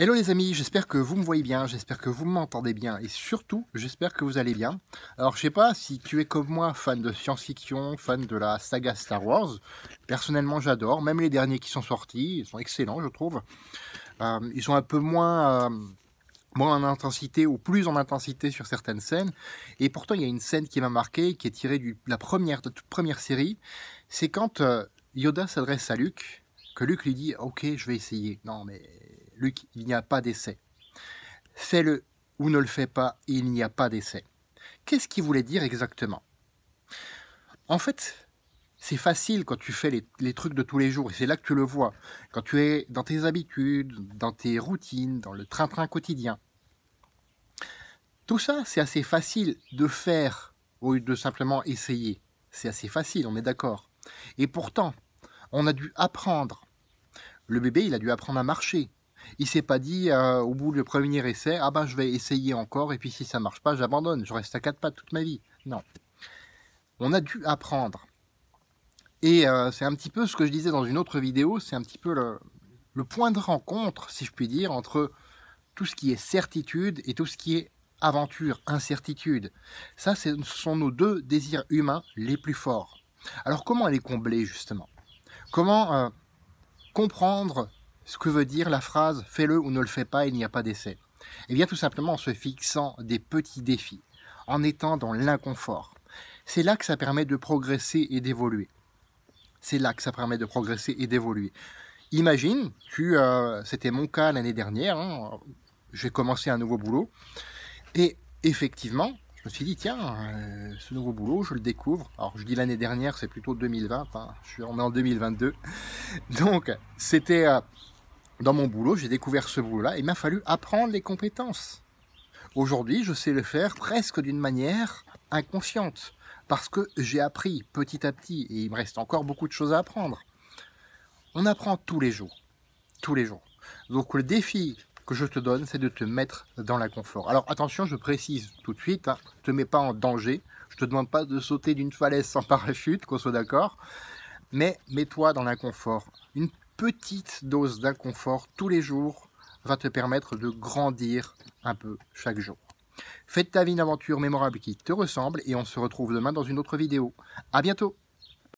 Hello les amis, j'espère que vous me voyez bien, j'espère que vous m'entendez bien et surtout, j'espère que vous allez bien. Alors je sais pas si tu es comme moi fan de science-fiction, fan de la saga Star Wars. Personnellement j'adore, même les derniers qui sont sortis, ils sont excellents je trouve. Ils sont un peu moins en intensité ou plus en intensité sur certaines scènes. Et pourtant il y a une scène qui m'a marqué, qui est tirée de la toute première série. C'est quand Yoda s'adresse à Luke, que Luke lui dit « Ok, je vais essayer ». Non mais Luke, il n'y a pas d'essai. Fais-le ou ne le fais pas, il n'y a pas d'essai. Qu'est-ce qu'il voulait dire exactement? En fait, c'est facile quand tu fais les trucs de tous les jours, et c'est là que tu le vois. Quand tu es dans tes habitudes, dans tes routines, dans le train-train quotidien. Tout ça, c'est assez facile de faire au lieu de simplement essayer. C'est assez facile, on est d'accord. Et pourtant, on a dû apprendre. Le bébé, il a dû apprendre à marcher. Il s'est pas dit au bout du premier essai, ah ben je vais essayer encore et puis si ça marche pas, j'abandonne, je reste à quatre pattes toute ma vie. Non. On a dû apprendre. Et c'est un petit peu ce que je disais dans une autre vidéo, c'est un petit peu le point de rencontre, si je puis dire, entre tout ce qui est certitude et tout ce qui est aventure, incertitude. Ça, ce sont nos deux désirs humains les plus forts. Alors comment les combler justement? Comment comprendre ce que veut dire la phrase « fais-le ou ne le fais pas, il n'y a pas d'essai ». Eh bien tout simplement en se fixant des petits défis, en étant dans l'inconfort. C'est là que ça permet de progresser et d'évoluer. C'est là que ça permet de progresser et d'évoluer. Imagine, c'était mon cas l'année dernière, hein, j'ai commencé un nouveau boulot, et effectivement, je me suis dit, tiens, ce nouveau boulot, je le découvre. Alors je dis l'année dernière, c'est plutôt 2020, hein, on est en 2022. Donc, c'était dans mon boulot, j'ai découvert ce boulot-là, et il m'a fallu apprendre les compétences. Aujourd'hui, je sais le faire presque d'une manière inconsciente, parce que j'ai appris petit à petit, et il me reste encore beaucoup de choses à apprendre. On apprend tous les jours, tous les jours. Donc le défi que je te donne, c'est de te mettre dans l'inconfort. Alors attention, je précise tout de suite, hein, ne te mets pas en danger, je te demande pas de sauter d'une falaise sans parachute, qu'on soit d'accord, mais mets-toi dans l'inconfort. Une petite dose d'inconfort tous les jours va te permettre de grandir un peu chaque jour. Fais de ta vie une aventure mémorable qui te ressemble et on se retrouve demain dans une autre vidéo. À bientôt!